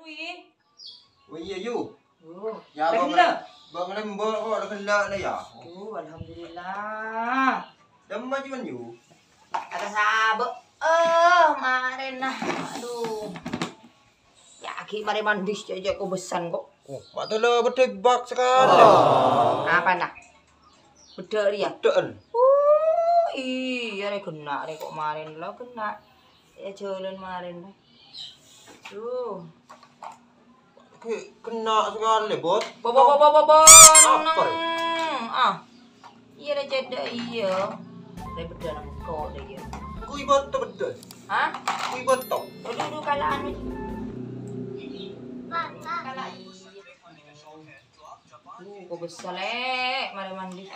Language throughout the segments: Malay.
Wi. Oh iya yu. Oh, Ya bang lembok kok ada kelak lah ya. Oh, alhamdulillah. Dah maju kan yu. Ada sabuk. Kemarin nah. Aduh. Ya, aki mari mandi aja aku besan kok. Oh, mak tu lah berdebak sekali. Apa nak? Bedek dia. Bedekan. Iya nih kena nih kok kemarin lo kena. Ya jalan kemarin. Tuh. Kena sekali bot. Apa? Iya dah cedek iya. Dari bedek nak kau dia. Kui bot tu bedek. Hah? Kui bot tu. Dulu kalah anu. Kalah iya. Kau besar mari mandi.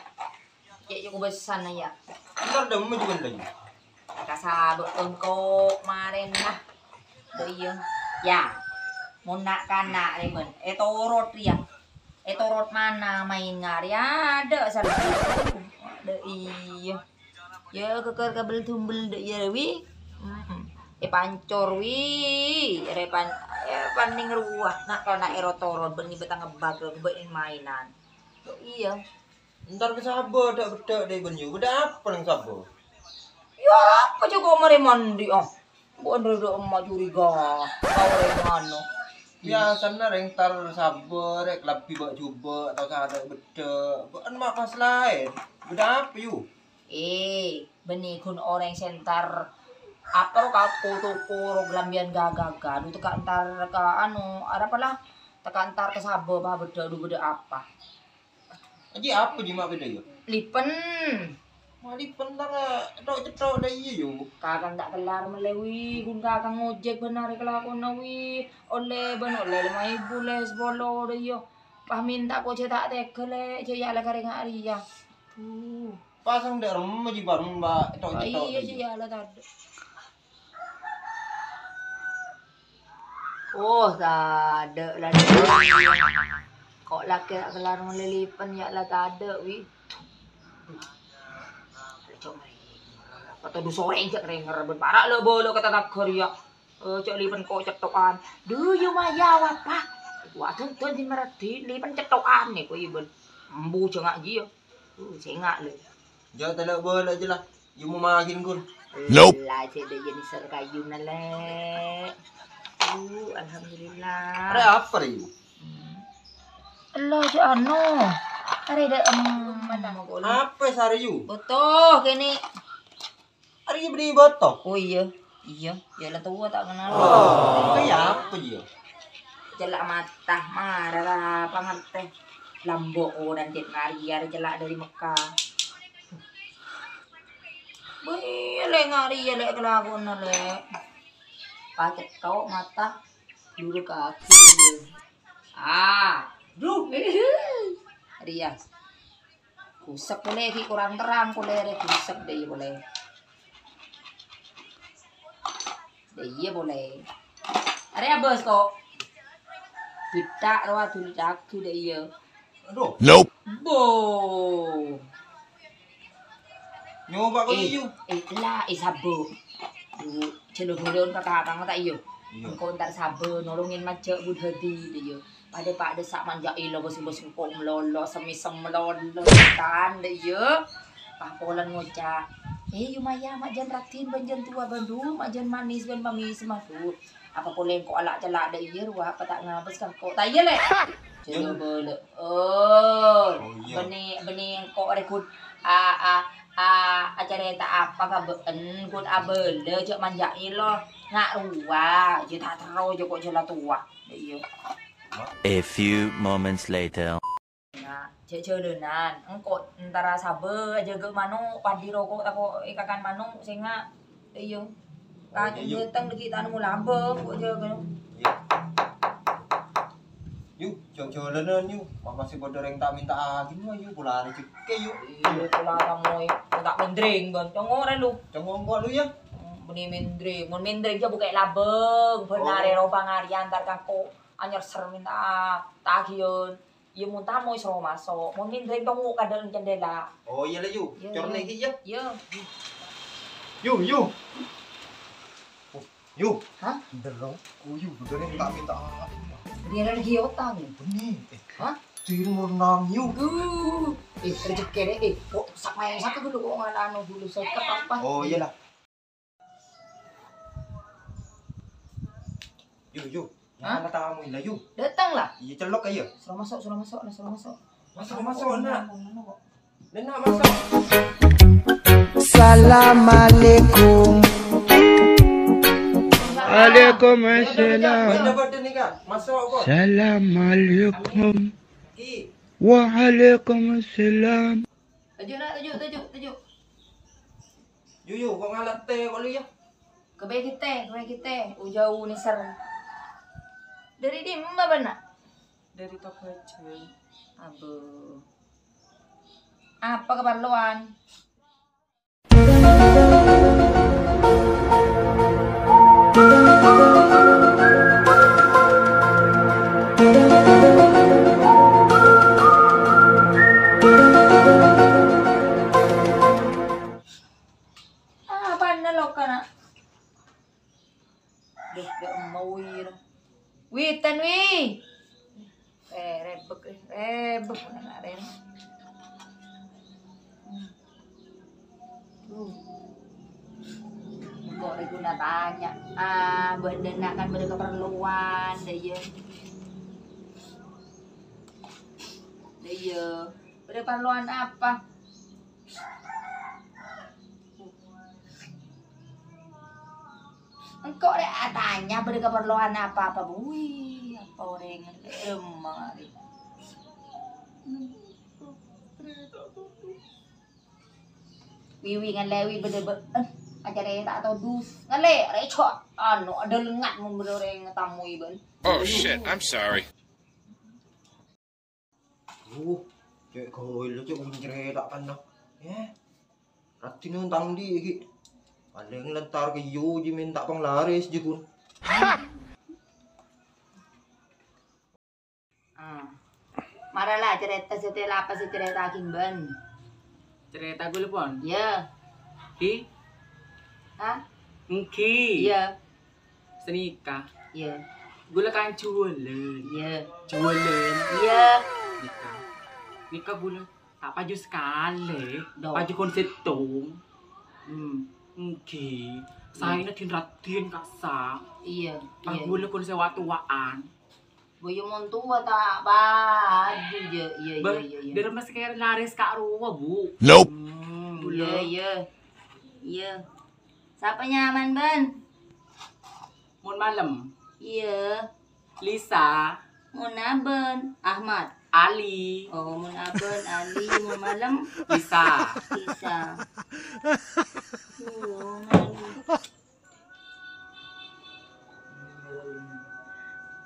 Ya kau besar na ya. Ntar dah maju kan lagi. Kasabot engkau kemarin lah. Iya. Ya. Mau nak kanak ni men. Torot dia. Torot mana main ngari ada salah. Ada iya. Ya keker kabel tumbel de ya wi. Pancor wi. Paning ruah. Nak kalau nak torot bengi betang ngebag bein mainan. Iya. Ntar ke sabar dak bedek deh benyu. Beda apa nang sabar? Ya apa juga mari mandi ah. Bukan ada emak curiga. Kau dari mana? Biasanya tar sabar rek lebih buat coba atau ada bedek. Bukan mak pas lain. Beda apa yu? Benih kun orang sentar apa kau toko lambian gagaga. Itu teka antar ke anu, ada apa lah? Teka antar ke sabar bah beda apa? Aji apa je mak beda yu? Lipen. Mali pentar tok cetok dah iya yu. Kakang tak kelar melewi, kun kakang ngojek benar kelakon nawi. Oleh 5.000 les bolo dah yo. Pah minta ko cetak tekel je ya la kareng ari ya. Pasang dak rem ji bareng mbak tok cetok. Iya je ya la tadi. Oh, tak ada lah. Kok laki kelar melilipan ya lah tak ada wi. Kata du soreng cek renger ben parak le bolo kata tak ya. Cek lipan kok cetokan. Du yu maya apa? Wa thon di merati lipan cetokan ni ko iben. Embu cengak ji ya. Cengak le. Ja tak nak bola je lah. You mau makin kun. Nope. Lah cek de jadi ser kayu na le. Alhamdulillah. Ada apa yu? Allah je anu. Are de mana mo Apa sari yu? Betul kini. Hari beri botok. Oh iya. Ya lah tua tak kenal. Kayak apa je? Jelak mata marah pangerteh. Lambo dan jet ngariar jelak dari Mekah. Boleh ngariar lek kelakon lek. Pakai kau mata dulu kaki dulu. Duh. Rias. Kusek boleh ki kurang terang boleh kusek deh boleh. Iya boleh. Ada bos kok. Kita rawat dulu kaki deh iya. Aduh. Nope. Bo. Nyoba kau yu. Lah sabu. Celur-celur kata kang tak iyo. Kau ntar sabu nolongin macet budhadi deh iyo. Pada desak manja ilo bos-bos kok melolo semisem melolo kan deh iyo. Papolan ngocak. Yu maya mak jan ratin banjan tua bandu mak jan manis ban pamis madu. Apa boleh kok alak celak dah iya ruah apa tak ngabes kan kok. Tak iya lek. Coba bole. Benih kok rekut acara tak apa ka beun kun abele cek manja ilo ngak ruah je tak tero je kok jela tua. Iya. A few moments later. Ceulenan engko antara sabe aja ge manuk padi rokok tako ikakan manuk singa iya ka jeteng deki anu lambeng kok je ge Yu, jauh-jauhan yu. Masih bodoh yang tak minta agin mah yu pula ada cek yu. Iya pula kamu tak mendring ban cengo re lu. Cengo buat lu ya. Beni mendring, mun mendring je buka labeng benare roba ngari antar kako anyar ser minta tagion. Ya muntah mau iso masuk. Mun mendring tunggu kadang jendela. Oh iya lah yu. Corne ki ya. Iya. Yu. Yuk. Hah? Derong. Yuk, beneran tak minta apa. Dia lagi otang. Benih. Hah? Timur nam yuk. Rezeki deh. Kok sak main satu dulu kok ngalano dulu saya apa? Oh iyalah. Yuk. Hah? Yang tamu ini yuk. Datanglah. Iya celok aja. Suruh masuk nah, suruh masuk. Masuk nak. Nak masuk. Assalamualaikum. Waalaikumsalam. Mana pada ni kan? Masuk kau. Assalamualaikum. Ki. Waalaikumsalam. Tajuk. Yuk, kau ngalat teh kau lu ya. Kebaik kita. Jauh ni ser. Dari di mana benar? Dari toko kecil. Abu. Apa keperluan? Apa nalok kana? Deh, mau wir. Witan wi. Rebek na rin. Kok gue tanya, benda kan benda keperluan, deh benda keperluan apa? Engkau deh tanya benda keperluan apa bu? Wih, apa orang emang hari. Wiwi ngalewi benda aja deh tak tahu dus ngale recok anu ada lengat mun bener yang tamu iban. Oh shit, I'm sorry. Cek kau lu cek mencerita kan dah. Rati nuntang di ki. Paling lentar ke yu ji minta penglaris je kun. Maralah cerita setelah apa sih cerita ban? Cerita gue lepon. Ya. Ki, Hah? Ki. Iya. Senikah. Iya. Gue kan jualan. Iya. Nikah. Nikah gue tak paju sekali. Dok. Paju konsetung. Ki. Saya nak ratin kasa. Iya. Aku gue kon sewatuan. Boyo montua tak baju je. Iya. Dari masih kayak laris kak ruwa bu. Nope. Iya. Siapa nyaman ban? Mun malam. Iya. Lisa. Mun aben Ahmad. Ali. Oh, mun aben Ali, mun malam Lisa. Isa.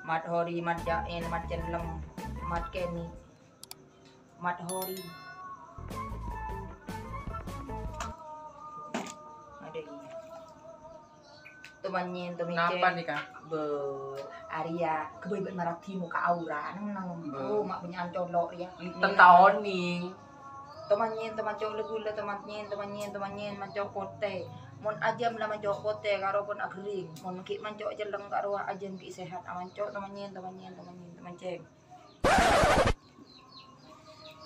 Mat hori, mat jain, mat celem, mat keni, mat hori. Ada ini. Temannya, Kenapa nih kak? Arya kebebasan marati muka aura nang mak punya colok ya Tahun nih. teman colok gula temannya macam kote mon ajam lah macam kote karo pun agering mon ki macam jeleng karo ajam ki sehat amanco teman ceng.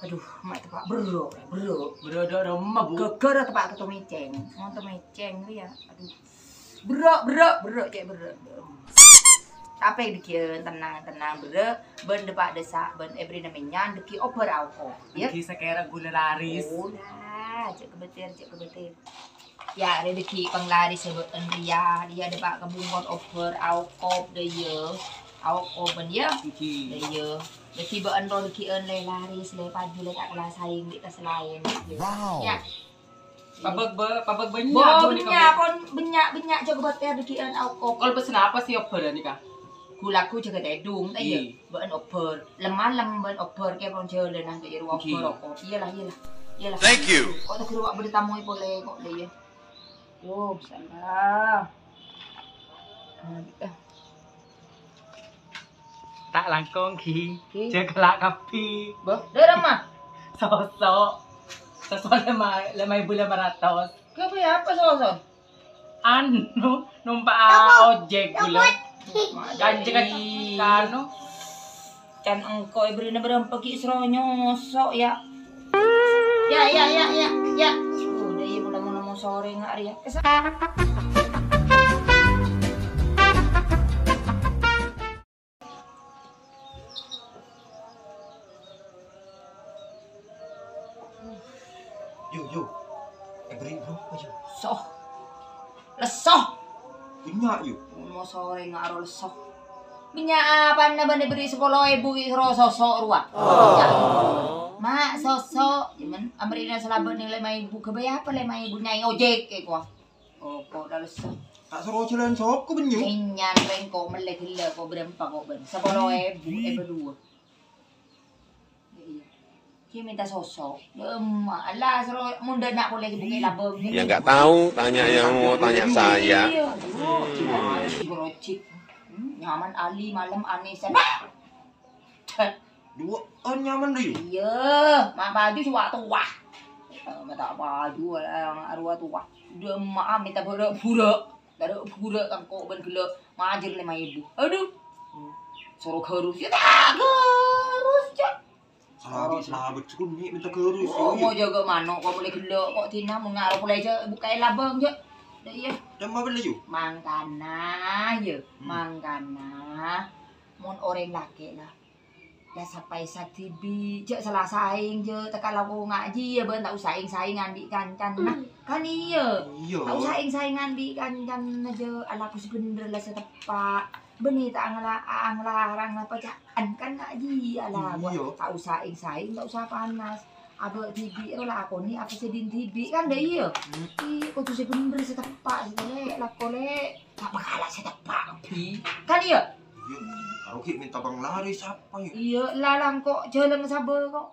Aduh mak tepak bro Remah bu. geger tepak ketemu ceng mon temen ceng ya aduh bro cek bro. Apa yang dikian tenang bro ben depak desa ben every namanya deki oper auko ya Ki sekera gula laris. ulah cek kebetir ya rezeki penglaris sebut dia depak kebungon oper auko de ye auko ben ya Ki. de ye deki ben ro deki en le laris le paju le tak kelas saing di kes lain ya Pabag banyak. benyak jago betir deki en auko Kalau pesen apa sih operan nih kak? Kulaku jaga dedung tak ya ben oper lemah ben oper ke pon jele nang ke ruang oper iyalah Thank you. kok tak ruang bertamu boleh kok dia yo salah Tak langkong ki. Ki. Jaga kapi. bah dah mah Sosok lemay bula maratos. kau apa sosok anu numpak ojek gula. Janji kan kanu. Can engko ibrina berempat ki isro nyosok ya. Ya. Udah iya mulai mau sore nggak ya. Yo. Beri bro, ayo. Soh. Lesoh. Minyak yuk. Mau sore nggak aro lesoh. Minyak apa na bani beri 10.000 isro sosok ruah. Ya. Mak sosok, cuman amrina selaba nilai 5.000 kebaya apa 5.000 nyai ojek kayak gua. Oh, kok dah lesoh. Tak suruh jalan sok ko benyo. Inyan ren ko melek hila ko berempat ko ben. 10.000 berdua. Dia minta sosok. Alah, suruh munda nak boleh buka labang. Ya nggak tahu, tanya yang mau tanya saya. Brocik. Nyaman Ali malam aneh sana. Dua nyaman deh yuk. Iya, mak baju cuma tua. Mata baju arwah tua. Dia mak minta pura-pura. Ada pura kan kok ben gila ngajar 5.000. Aduh. Suruh harus ya tak harus cak. Salah betul ni minta kerus. Mau jaga mana kau boleh gila kok tina mau ngaruh boleh je buka labang je. Dah iya. Dah mau beli yuk. Mangkana je, mangkana. Mon orang laki lah. Dah sampai saktibi, je salah saing je. Tekan lagu ngaji ya ben tak usah saing ambil kancan nah. Kan iya. Tak usah saing ambil kancan aja. Ala aku sebener lah setepak. Benih tak ngelarang apa jaan kan ngaji ala buat tak usah saing tak usah panas. Aba tibi lah aku ni apa sedin tibi kan dah iya. Kau tu sebener setepak sekali lah kolek. Tak bakalah setepak pi. Kan iya. Iya. Aku minta bang lari siapa yuk? Iya lalang kok jalan sabar kok.